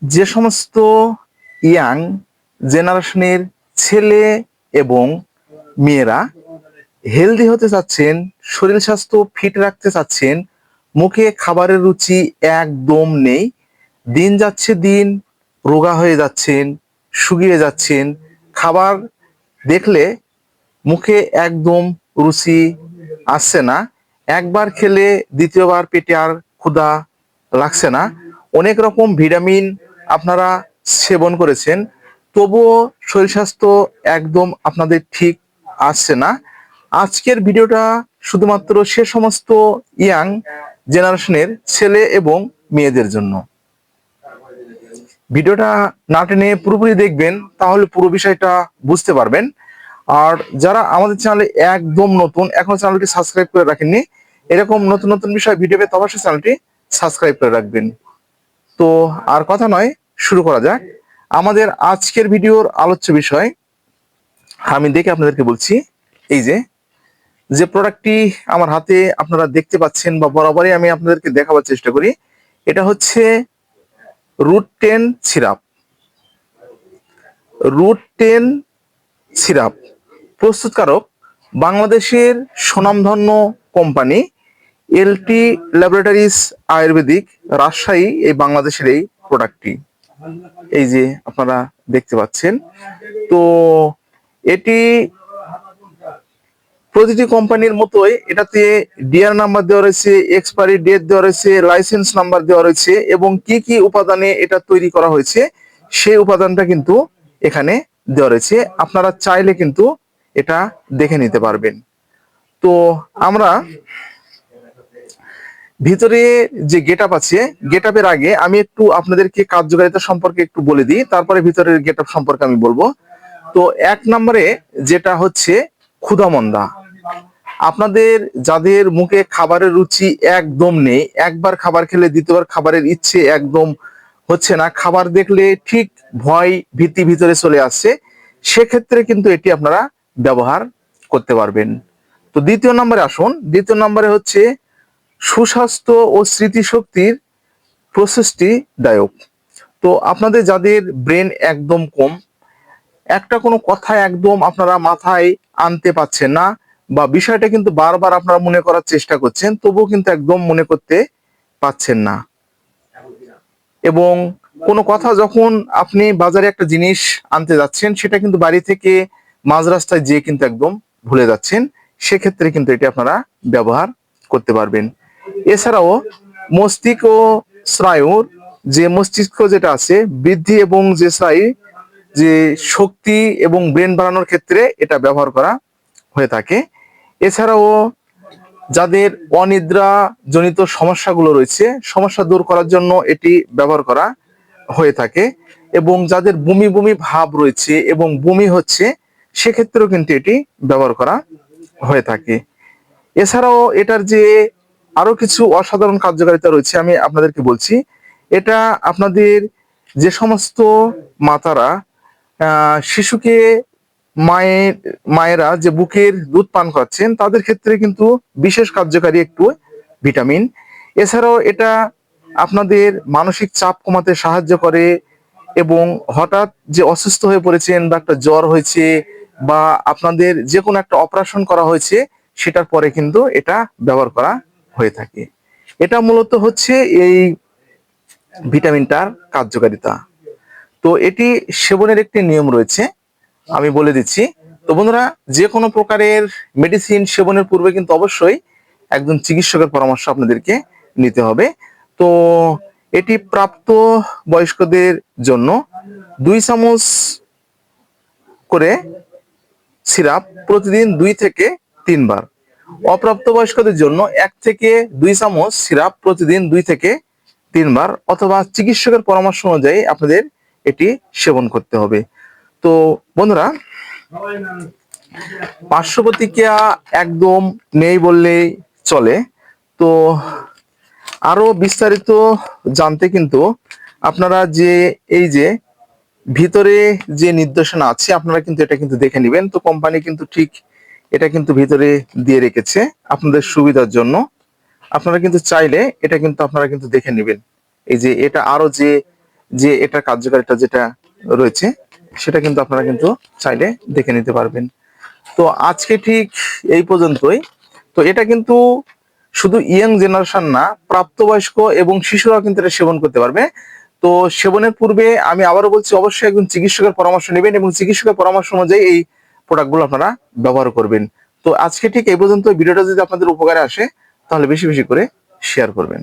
যে সমস্ত ইয়াং জেনারেশনের ছেলে এবং মেয়েরা হেলদি হতে চাচ্ছেন, শরীর স্বাস্থ্য ফিট রাখতে চাচ্ছেন, মুখে খাবারের রুচি একদম নেই, দিন যাচ্ছে দিন রোগা হয়ে যাচ্ছেন, শুকিয়ে যাচ্ছেন, খাবার দেখলে মুখে একদম রুচি আসছে না, একবার খেলে দ্বিতীয়বার পেটে আর ক্ষুধা লাগছে না, অনেক রকম ভিটামিন আপনারা সেবন করেছেন, তবুও শরীর স্বাস্থ্য একদম আপনাদের ঠিক আসছে না। আজকের ভিডিওটা শুধুমাত্র সে সমস্ত ইয়াং জেনারেশনের ছেলে এবং মেয়েদের জন্য। ভিডিওটা না টেনে পুরোপুরি দেখবেন, তাহলে পুরো বিষয়টা বুঝতে পারবেন। আর যারা আমাদের চ্যানেলে একদম নতুন, এখনো চ্যানেলটি সাবস্ক্রাইব করে রাখেননি, এরকম নতুন নতুন বিষয় ভিডিও পেতে অবশ্যই চ্যানেলটি সাবস্ক্রাইব করে রাখবেন। তো আর কথা নয়, শুরু করা যাক। আমাদের আজকের ভিডিওর আলোচ্য বিষয় আমি দেখে আপনাদেরকে বলছি। এই যে প্রোডাক্টটি আমার হাতে আপনারা দেখতে পাচ্ছেন বা বরাবরই আমি আপনাদেরকে দেখাবার চেষ্টা করি, এটা হচ্ছে রুট 10 সিরাপ। রুট 10 সিরাপ প্রস্তুতকারক বাংলাদেশের স্বনামধন্য company LT laboratories Ayurvedic, Rajshahi, এই বাংলাদেশের এই প্রোডাক্টটি এই যে আপনারা দেখতে পাচ্ছেন। তো এটি প্রতিটি কোম্পানির মতোই এটাতে ডিআর নাম্বার দেওয়া রয়েছে, এক্সপায়ারি ডেট দেওয়া রয়েছে, লাইসেন্স নাম্বার দেওয়া রয়েছে এবং কি কি উপাদানে এটা তৈরি করা হয়েছে সেই উপাদানটা কিন্তু এখানে দেওয়া রয়েছে। আপনারা চাইলে কিন্তু এটা দেখে নিতে পারবেন। তো আমরা ভিতরে যে গেট আপ আছে, গেট আপের আগে আমি একটু আপনাদেরকে কার্যকারিতা সম্পর্কে একটু বলে দিই, তারপরে ভিতরের গেট আপ সম্পর্কে আমি বলবো। তো 1 নম্বরে যেটা হচ্ছে ক্ষুধামন্দা। আপনাদের যাদের মুখে খাবারের রুচি একদম নেই, একবার খাবার খেলে দ্বিতীয়বার খাবারের ইচ্ছে একদম হচ্ছে না, খাবার দেখলে ঠিক ভয় ভীতি ভিতরে চলে আসছে, সেক্ষেত্রে কিন্তু এটি আপনারা ব্যবহার করতে পারবেন। তো দ্বিতীয় নম্বরে আসুন। দ্বিতীয় নম্বরে হচ্ছে সুস্বাস্থ্য ও স্মৃতিশক্তির প্রসেসটি দায়ক। তো আপনাদের যাদের ব্রেন একদম কম, একটা কোনো কথা একদম আপনারা মাথায় আনতে পারছেন না, বা বিষয়টা কিন্তু বারবার আপনারা মনে করার চেষ্টা করছেন, তবুও কিন্তু একদম মনে করতে পারছেন না, এবং কোনো কথা যখন আপনি বাজারে একটা জিনিস আনতে যাচ্ছেন, সেটা কিন্তু বাড়ি থেকে মাঝ রাস্তায় যেয়ে কিন্তু একদম ভুলে যাচ্ছেন, সেক্ষেত্রে কিন্তু এটি আপনারা ব্যবহার করতে পারবেন। এছাড়াও মস্তিষ্ক স্নায়ুর যে মস্তিষ্ক যেটা আছে বৃদ্ধি এবং যে স্নায়ু যে শক্তি এবং ব্রেন বাড়ানোর ক্ষেত্রে এটা ব্যবহার করা হয়ে থাকে। এছাড়াও যাদের অনিদ্রা জনিত সমস্যাগুলো রয়েছে, সমস্যা দূর করার জন্য এটি ব্যবহার করা হয়ে থাকে, এবং যাদের বমি বমি ভাব রয়েছে এবং বমি হচ্ছে, সেক্ষেত্রেও কিন্তু এটি ব্যবহার করা হয়ে থাকে। এছাড়াও এটার যে আরো কিছু অসাধারণ কার্যকারিতা রয়েছে আমি আপনাদেরকে বলছি। এটা আপনাদের যে সমস্ত মাতারা শিশুকে মায়েরা যে বুকের দুধ পান করাচ্ছেন, তাদের ক্ষেত্রে কিন্তু বিশেষ কার্যকারী একটু ভিটামিন। এছাড়াও এটা আপনাদের মানসিক চাপ কমাতে সাহায্য করে, এবং হঠাৎ যে অসুস্থ হয়ে পড়েছেন বা একটা জ্বর হয়েছে, বা আপনাদের যে কোনো একটা অপারেশন করা হয়েছে, সেটার পরে কিন্তু এটা ব্যবহার করা হয়ে থাকে। এটা মূলত হচ্ছে এই ভিটামিনটার কার্যকারিতা। তো এটি সেবনের একটি নিয়ম রয়েছে, আমি বলে দিচ্ছি। তো বন্ধুরা, যে কোনো প্রকারের মেডিসিন সেবনের পূর্বে কিন্তু অবশ্যই একজন চিকিৎসকের পরামর্শ আপনাদেরকে নিতে হবে। তো এটি প্রাপ্ত বয়স্কদের জন্য 2 চামচ করে সিরাপ প্রতিদিন 2 থেকে 3 বার, অপ্রাপ্তবয়স্কদের জন্য 1 থেকে 2 চামচ সিরাপ প্রতিদিন 2 থেকে 3 বার, অথবা চিকিৎসকের পরামর্শ অনুযায়ী আপনাদের এটি সেবন করতে হবে। তো বন্ধুরা, পার্শ্ব প্রতিক্রিয়া একদম নেই বললেই চলে। তো আরো বিস্তারিত জানতে কিন্তু আপনারা যে এই যে ভিতরে যে নির্দেশনা আছে, আপনারা কিন্তু এটা কিন্তু দেখে নেবেন। তো কোম্পানি কিন্তু ঠিক এটা কিন্তু ভিতরে দিয়ে রেখেছে আপনাদের সুবিধার জন্য। আপনারা কিন্তু চাইলে এটা কিন্তু আপনারা কিন্তু দেখে নেবেন। এই যে এটা আরো যে যে এটা কার্যকারিতা যেটা রয়েছে সেটা কিন্তু আপনারা কিন্তু চাইলে দেখে নিতে পারবেন। তো আজকে ঠিক এই পর্যন্তই। তো এটা কিন্তু শুধু ইয়াং জেনারেশন না, প্রাপ্তবয়স্ক এবং শিশুরা কিন্তু এটা সেবন করতে পারবে। তো সেবনের পূর্বে আমি আবারও বলছি, অবশ্যই একজন চিকিৎসকের পরামর্শ নেবেন এবং চিকিৎসকের পরামর্শ অনুযায়ী এই প্রোডাক্টগুলো আপনারা ব্যবহার করবেন। তো আজকে ঠিক এই পর্যন্ত। ভিডিওটা যদি আপনাদের উপকারে আসে তাহলে বেশি বেশি করে শেয়ার করবেন।